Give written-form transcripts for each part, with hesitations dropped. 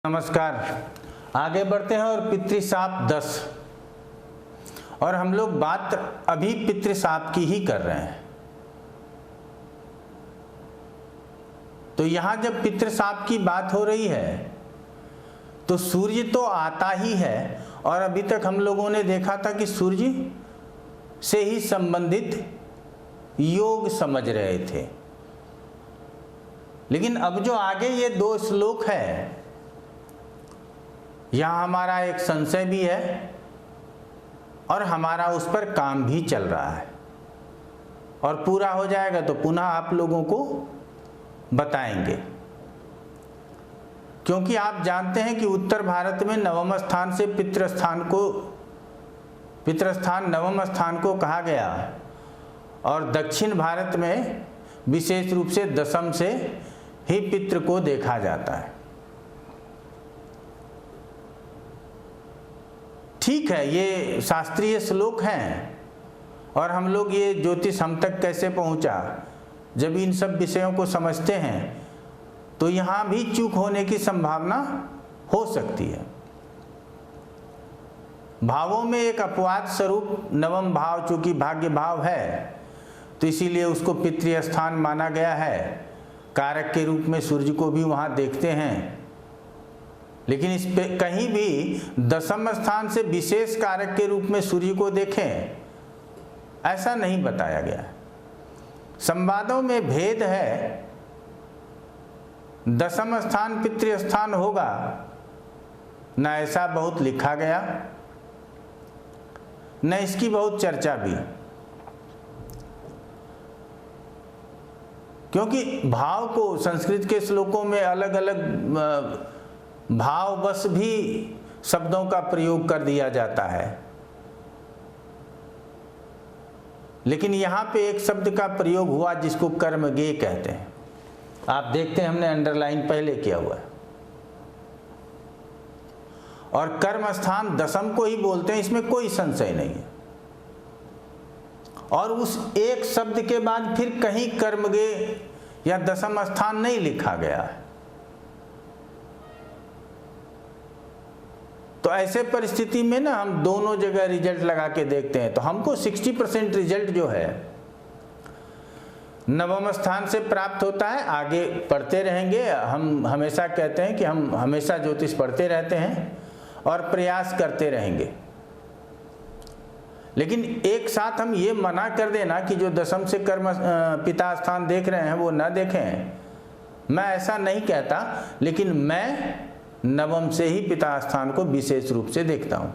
नमस्कार। आगे बढ़ते हैं और पितृशाप 10। और हम लोग बात अभी पितृशाप की ही कर रहे हैं। तो यहां जब पितृशाप की बात हो रही है तो सूर्य तो आता ही है, और अभी तक हम लोगों ने देखा था कि सूर्य से ही संबंधित योग समझ रहे थे। लेकिन अब जो आगे ये 2 श्लोक है, यहाँ हमारा एक संशय भी है और हमारा उस पर काम भी चल रहा है, और पूरा हो जाएगा तो पुनः आप लोगों को बताएंगे। क्योंकि आप जानते हैं कि उत्तर भारत में नवम स्थान से पितृस्थान नवम स्थान को कहा गया, और दक्षिण भारत में विशेष रूप से दशम से ही पितृ को देखा जाता है। ठीक है, ये शास्त्रीय श्लोक हैं, और हम लोग ये ज्योतिष हम तक कैसे पहुंचा, जब इन सब विषयों को समझते हैं तो यहाँ भी चूक होने की संभावना हो सकती है। भावों में एक अपवाद स्वरूप नवम भाव चूंकि भाग्य भाव है, तो इसीलिए उसको पितृ स्थान माना गया है। कारक के रूप में सूर्य को भी वहाँ देखते हैं, लेकिन इस पे कहीं भी दशम स्थान से विशेष कारक के रूप में सूर्य को देखें, ऐसा नहीं बताया गया है। संवादों में भेद है। दशम स्थान पितृ स्थान होगा न, ऐसा बहुत लिखा गया, न इसकी बहुत चर्चा भी, क्योंकि भाव को संस्कृत के श्लोकों में अलग अलग भाव बस भी शब्दों का प्रयोग कर दिया जाता है। लेकिन यहाँ पे एक शब्द का प्रयोग हुआ जिसको कर्मगे कहते हैं। आप देखते हैं हमने अंडरलाइन पहले किया हुआ है। और कर्म स्थान दशम को ही बोलते हैं, इसमें कोई संशय नहीं है। और उस एक शब्द के बाद फिर कहीं कर्मगे या दशम स्थान नहीं लिखा गया है। तो ऐसे परिस्थिति में ना हम दोनों जगह रिजल्ट लगा के देखते हैं, तो हमको 60% रिजल्ट जो है नवम स्थान से प्राप्त होता है। आगे पढ़ते रहेंगे। हम हमेशा कहते हैं कि हम हमेशा ज्योतिष पढ़ते रहते हैं और प्रयास करते रहेंगे। लेकिन एक साथ हम ये मना कर देना कि जो दशम से कर्म पिता स्थान देख रहे हैं वो न देखें, मैं ऐसा नहीं कहता। लेकिन मैं नवम से ही पिता स्थान को विशेष रूप से देखता हूँ,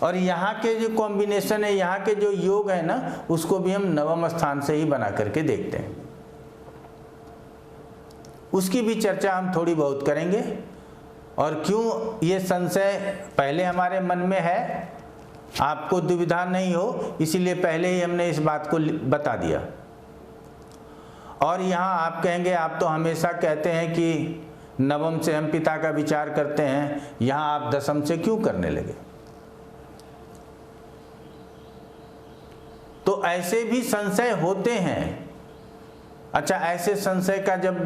और यहाँ के जो कॉम्बिनेशन है, यहाँ के जो योग है ना, उसको भी हम नवम स्थान से ही बना करके देखते हैं। उसकी भी चर्चा हम थोड़ी बहुत करेंगे। और क्यों ये संशय पहले हमारे मन में है, आपको दुविधा नहीं हो, इसीलिए पहले ही हमने इस बात को बता दिया। और यहाँ आप कहेंगे आप तो हमेशा कहते हैं कि नवम से हम पिता का विचार करते हैं, यहाँ आप दशम से क्यों करने लगे? तो ऐसे भी संशय होते हैं। अच्छा, ऐसे संशय का जब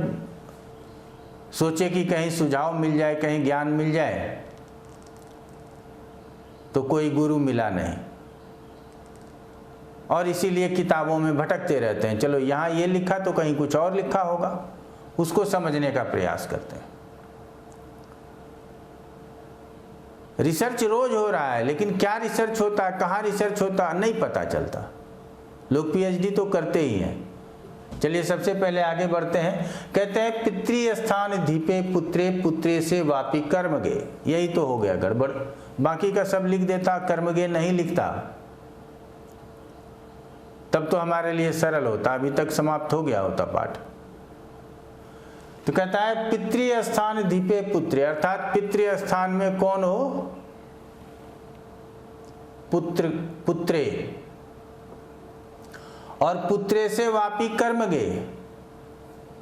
सोचे कि कहीं सुझाव मिल जाए, कहीं ज्ञान मिल जाए, तो कोई गुरु मिला नहीं, और इसीलिए किताबों में भटकते रहते हैं। चलो यहाँ ये लिखा तो कहीं कुछ और लिखा होगा, उसको समझने का प्रयास करते हैं। रिसर्च रोज हो रहा है, लेकिन क्या रिसर्च होता है, कहाँ रिसर्च होता है, नहीं पता चलता। लोग पीएचडी तो करते ही हैं। चलिए सबसे पहले आगे बढ़ते हैं। कहते हैं पितृ स्थान धीपे पुत्रे, पुत्रे से वापी कर्मगे। यही तो हो गया गड़बड़। बाकी का सब लिख देता, कर्मगे नहीं लिखता, तब तो हमारे लिए सरल होता, अभी तक समाप्त हो गया होता पाठ। तो कहता है पितृ स्थान धीपे पुत्रे, अर्थात पितृ स्थान में कौन हो? पुत्र, पुत्रे। और पुत्रे से वापी कर्मगे,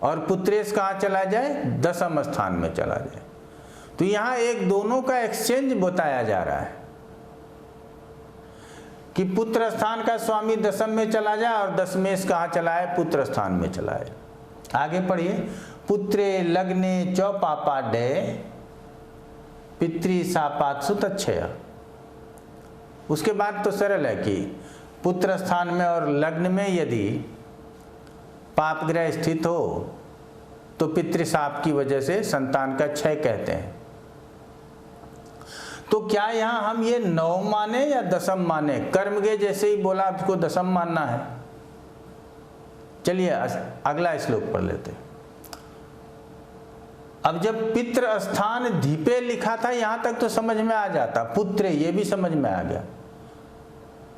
और पुत्रेश कहाँ चला जाए? दशम स्थान में चला जाए। तो यहाँ एक दोनों का एक्सचेंज बताया जा रहा है कि पुत्र स्थान का स्वामी दशम में चला जाए और दशमेश कहाँ चला है? पुत्र स्थान में चला है। आगे पढ़िए। पुत्रे लग्ने चौपापाडे पितृशापात्सु तच्छय। उसके बाद तो सरल है कि पुत्र स्थान में और लग्न में यदि पाप ग्रह स्थित हो तो पितृशाप की वजह से संतान का क्षय कहते हैं। तो क्या यहाँ हम ये नवम माने या दशम माने? कर्म के जैसे ही बोला आपको दशम मानना है। चलिए अगला श्लोक पढ़ लेते हैं। अब जब पितृ स्थान धीपे लिखा था यहां तक तो समझ में आ जाता, पुत्र ये भी समझ में आ गया,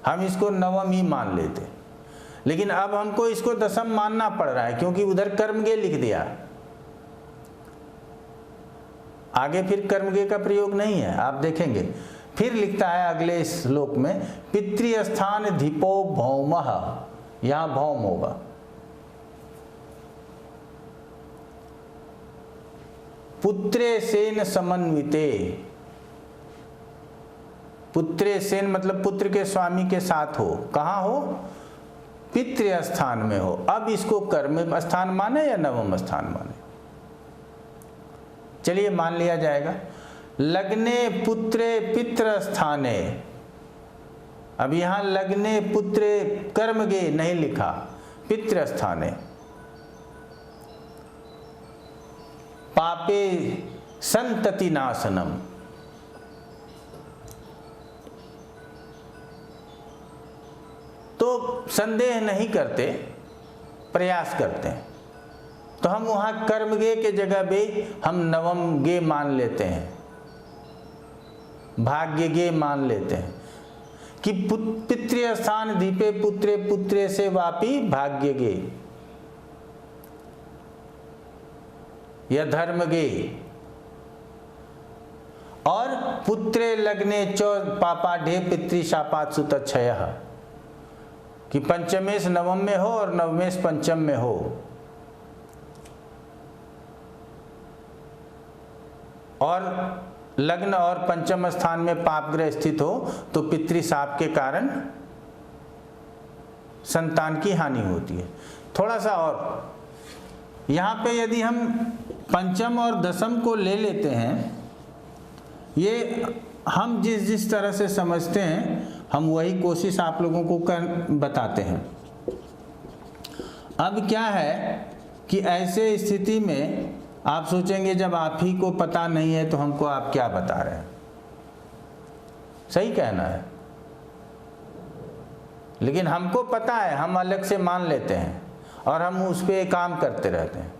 हम इसको नवम ही मान लेते। लेकिन अब हमको इसको दशम मानना पड़ रहा है क्योंकि उधर कर्मगे लिख दिया, आगे फिर कर्मगे का प्रयोग नहीं है, आप देखेंगे। फिर लिखता है अगले श्लोक में पितृस्थान धीपो भौमः, यहां भौम होगा। पुत्रे सेन समन्विते, पुत्रे सेन मतलब पुत्र के स्वामी के साथ हो। कहाँ हो? पितृ स्थान में हो। अब इसको कर्म स्थान माने या नवम स्थान माने? चलिए मान लिया जाएगा। लग्ने पुत्रे पितृ स्थाने, अब यहां लग्ने पुत्रे कर्मगे नहीं लिखा, पितृ स्थाने। पापे संतति नाशनम, तो संदेह नहीं करते, प्रयास करते हैं। तो हम वहां कर्मगे के जगह पे हम नवम गे मान लेते हैं, भाग्य गे मान लेते हैं कि पितृ स्थान दीपे पुत्रे पुत्रे से वापी भाग्य गे या धर्म गे। और पुत्रे लग्ने चौ पापाढ़े पितृशापात्सु तच्छयः, कि पंचमेश नवम में हो और नवमेश पंचम में हो। और लग्न और पंचम स्थान में पाप ग्रह स्थित हो तो पितृशाप के कारण संतान की हानि होती है। थोड़ा सा और यहाँ पे यदि हम पंचम और दशम को ले लेते हैं, ये हम जिस जिस तरह से समझते हैं हम वही कोशिश आप लोगों को बताते हैं। अब क्या है कि ऐसे स्थिति में आप सोचेंगे जब आप ही को पता नहीं है तो हमको आप क्या बता रहे हैं। सही कहना है, लेकिन हमको पता है, हम अलग से मान लेते हैं और हम उस पर काम करते रहते हैं।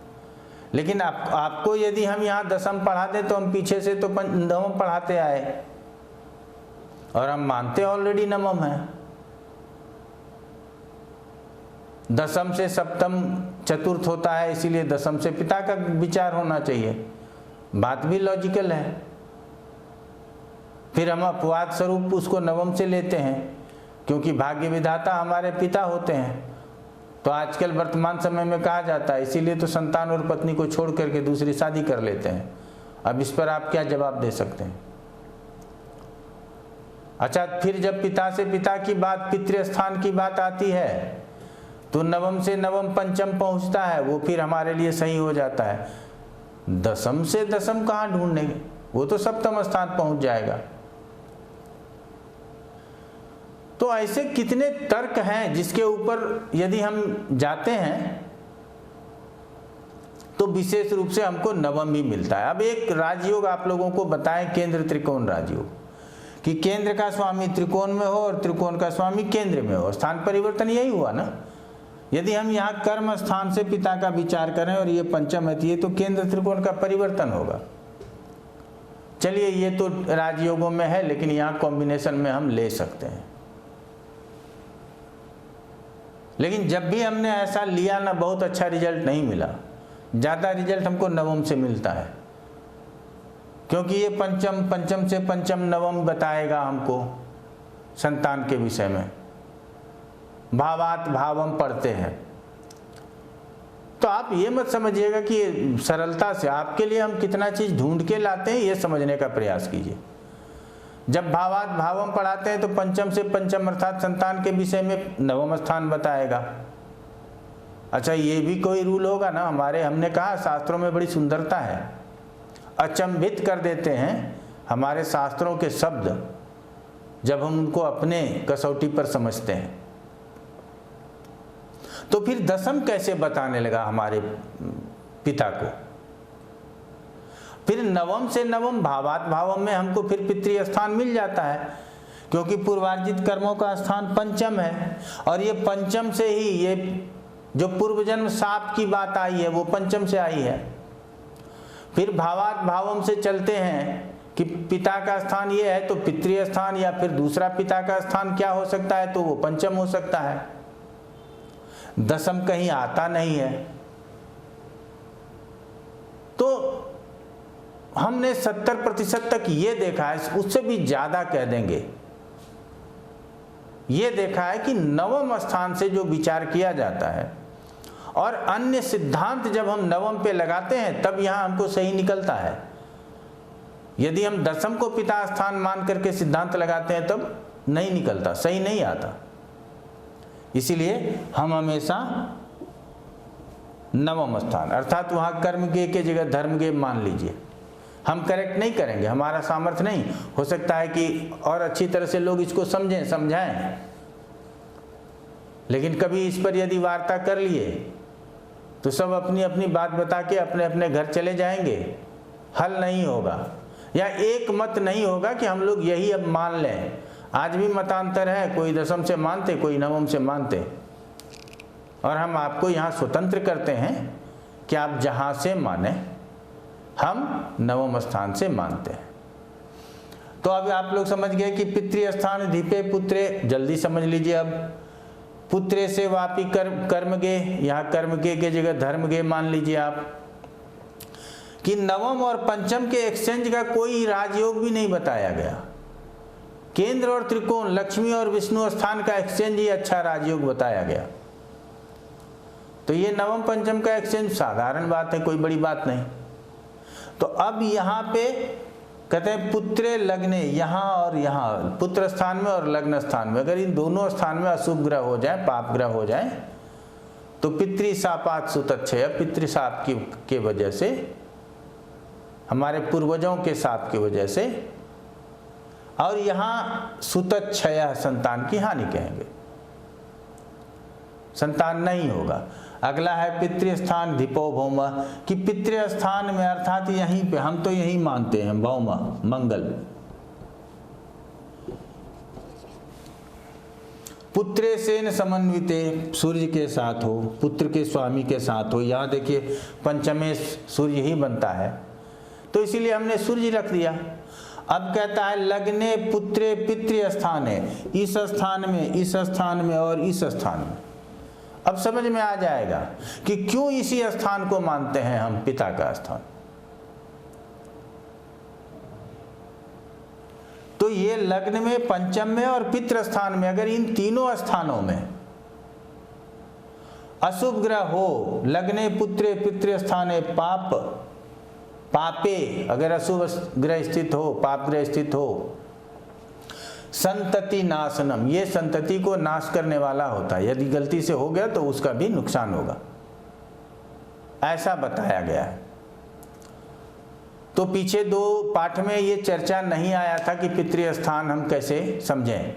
लेकिन आपको यदि हम यहाँ दशम पढ़ा दें तो हम पीछे से तो नवम पढ़ाते आए और हम मानते ऑलरेडी नवम है। दशम से सप्तम चतुर्थ होता है, इसीलिए दशम से पिता का विचार होना चाहिए। बात भी लॉजिकल है। फिर हम अपवाद स्वरूप उसको नवम से लेते हैं क्योंकि भाग्य विधाता हमारे पिता होते हैं। तो आजकल वर्तमान समय में कहा जाता है, इसीलिए तो संतान और पत्नी को छोड़ करके दूसरी शादी कर लेते हैं। अब इस पर आप क्या जवाब दे सकते हैं? अच्छा, फिर जब पिता से पिता की बात, पितृ स्थान की बात आती है तो नवम से नवम पंचम पहुंचता है, वो फिर हमारे लिए सही हो जाता है। दशम से दशम कहाँ ढूंढेंगे, वो तो सप्तम स्थान पहुंच जाएगा। तो ऐसे कितने तर्क हैं जिसके ऊपर यदि हम जाते हैं तो विशेष रूप से हमको नवम ही मिलता है। अब एक राजयोग आप लोगों को बताएं, केंद्र त्रिकोण राजयोग, कि केंद्र का स्वामी त्रिकोण में हो और त्रिकोण का स्वामी केंद्र में हो। स्थान परिवर्तन यही हुआ ना। यदि हम यहाँ कर्म स्थान से पिता का विचार करें और ये पंचम है तो केंद्र त्रिकोण का परिवर्तन होगा। चलिए ये तो राजयोगों में है, लेकिन यहाँ कॉम्बिनेशन में हम ले सकते हैं। लेकिन जब भी हमने ऐसा लिया ना, बहुत अच्छा रिजल्ट नहीं मिला। ज़्यादा रिजल्ट हमको नवम से मिलता है क्योंकि ये पंचम, पंचम से पंचम नवम बताएगा हमको संतान के विषय में। भावात भावम पढ़ते हैं। तो आप ये मत समझिएगा कि सरलता से, आपके लिए हम कितना चीज़ ढूंढ के लाते हैं ये समझने का प्रयास कीजिए। जब भावात भावम पढ़ाते हैं तो पंचम से पंचम अर्थात संतान के विषय में नवम स्थान बताएगा। अच्छा, ये भी कोई रूल होगा ना हमारे, हमने कहा शास्त्रों में बड़ी सुंदरता है, अचंभित कर देते हैं हमारे शास्त्रों के शब्द जब हम उनको अपने कसौटी पर समझते हैं, तो फिर दशम कैसे बताने लगा हमारे पिता को। फिर नवम से नवम भावात भावम में हमको फिर पितृ स्थान मिल जाता है, क्योंकि पूर्वार्जित कर्मों का स्थान पंचम है, और ये पंचम से ही ये जो पूर्व जन्म साप की बात आई है वो पंचम से आई है। फिर भावात भावम से चलते हैं कि पिता का स्थान ये है तो पितृ स्थान या फिर दूसरा पिता का स्थान क्या हो सकता है, तो वो पंचम हो सकता है। दशम कहीं आता नहीं है। तो हमने 70% तक ये देखा है, उससे भी ज्यादा कह देंगे, ये देखा है कि नवम स्थान से जो विचार किया जाता है और अन्य सिद्धांत जब हम नवम पे लगाते हैं तब यहां हमको सही निकलता है। यदि हम दशम को पिता स्थान मान करके सिद्धांत लगाते हैं तब नहीं निकलता, सही नहीं आता। इसीलिए हम हमेशा नवम स्थान अर्थात वहां कर्म के जगह धर्म के मान लीजिए। हम करेक्ट नहीं करेंगे, हमारा सामर्थ्य नहीं हो सकता है कि और अच्छी तरह से लोग इसको समझें समझाएं, लेकिन कभी इस पर यदि वार्ता कर लिए तो सब अपनी अपनी बात बता के अपने अपने घर चले जाएंगे, हल नहीं होगा, या एक मत नहीं होगा कि हम लोग यही अब मान लें। आज भी मतांतर है, कोई दशम से मानते कोई नवम से मानते, और हम आपको यहाँ स्वतंत्र करते हैं कि आप जहाँ से माने, हम नवम स्थान से मानते हैं। तो अब आप लोग समझ गए कि पितृ स्थान धीपे पुत्रे, जल्दी समझ लीजिए। अब पुत्रे से वापी कर्म गे, यहाँ कर्म के जगह धर्म गे मान लीजिए आप, कि नवम और पंचम के एक्सचेंज का कोई राजयोग भी नहीं बताया गया। केंद्र और त्रिकोण, लक्ष्मी और विष्णु स्थान का एक्सचेंज ही अच्छा राजयोग बताया गया। तो ये नवम पंचम का एक्सचेंज साधारण बात है, कोई बड़ी बात नहीं। तो अब यहाँ पे कहते हैं पुत्रे लग्ने, यहाँ और यहाँ पुत्र स्थान में और लग्न स्थान में अगर इन दोनों स्थान में अशुभ ग्रह हो जाए, पाप ग्रह हो जाए, तो पितृशापात सुतच्छय, पितृशाप की वजह से, हमारे पूर्वजों के शाप की वजह से, और यहाँ सुतच्छय संतान की हानि कहेंगे, संतान नहीं होगा। अगला है पितृ स्थान धिपो भौम, कि पितृ स्थान में अर्थात यहीं पे, हम तो यही मानते हैं भौम मंगल, पुत्रे सेन समन्विते, सूर्य के साथ हो, पुत्र के स्वामी के साथ हो। यहाँ देखिए पंचमे सूर्य ही बनता है, तो इसीलिए हमने सूर्य रख दिया। अब कहता है लग्ने पुत्रे पितृ स्थान है, इस स्थान में, इस स्थान में और इस स्थान में। अब समझ में आ जाएगा कि क्यों इसी स्थान को मानते हैं हम पिता का स्थान। तो ये लग्न में, पंचम में और पितृ स्थान में, अगर इन तीनों स्थानों में अशुभ ग्रह हो, लग्ने पुत्रे पितृ स्थाने पाप पापे, अगर अशुभ ग्रह स्थित हो, पाप ग्रह स्थित हो, संतति नाशनम, ये संतति को नाश करने वाला होता है। यदि गलती से हो गया तो उसका भी नुकसान होगा, ऐसा बताया गया है। तो पीछे 2 पाठ में ये चर्चा नहीं आया था कि पितृ स्थान हम कैसे समझें।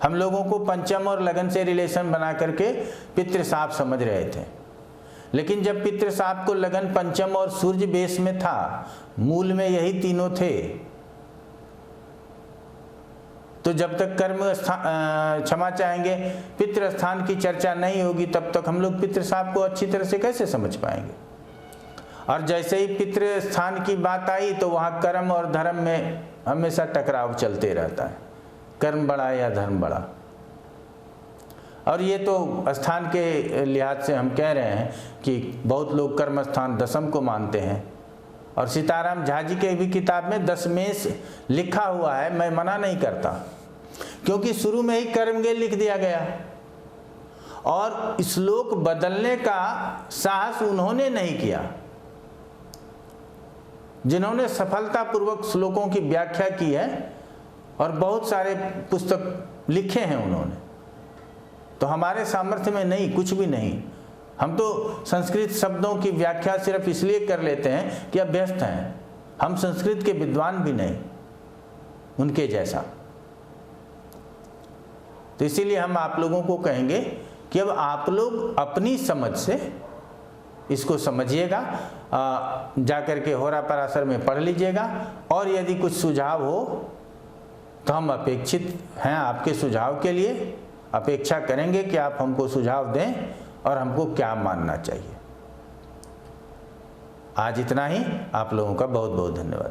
हम लोगों को पंचम और लगन से रिलेशन बना करके पितृशाप समझ रहे थे, लेकिन जब पितृशाप को लगन पंचम और सूर्य बेस में था, मूल में यही तीनों थे, तो जब तक कर्म क्षमा चाहेंगे पितृ स्थान की चर्चा नहीं होगी, तब तक हम लोग पितृशाप को अच्छी तरह से कैसे समझ पाएंगे। और जैसे ही पितृ स्थान की बात आई तो वहाँ कर्म और धर्म में हमेशा टकराव चलते रहता है, कर्म बड़ा या धर्म बड़ा। और ये तो स्थान के लिहाज से हम कह रहे हैं कि बहुत लोग कर्म स्थान दशम को मानते हैं, और सीताराम झा जी के भी किताब में दशमेश लिखा हुआ है, मैं मना नहीं करता, क्योंकि शुरू में ही कर्मगे लिख दिया गया, और श्लोक बदलने का साहस उन्होंने नहीं किया। जिन्होंने सफलतापूर्वक श्लोकों की व्याख्या की है और बहुत सारे पुस्तक लिखे हैं उन्होंने, तो हमारे सामर्थ्य में नहीं, कुछ भी नहीं। हम तो संस्कृत शब्दों की व्याख्या सिर्फ इसलिए कर लेते हैं कि अभ्यस्त हैं, हम संस्कृत के विद्वान भी नहीं उनके जैसा। तो इसीलिए हम आप लोगों को कहेंगे कि अब आप लोग अपनी समझ से इसको समझिएगा, जाकर के होरा पराशर में पढ़ लीजिएगा, और यदि कुछ सुझाव हो तो हम अपेक्षित हैं आपके सुझाव के लिए, अपेक्षा करेंगे कि आप हमको सुझाव दें और हमको क्या मानना चाहिए। आज इतना ही। आप लोगों का बहुत बहुत धन्यवाद।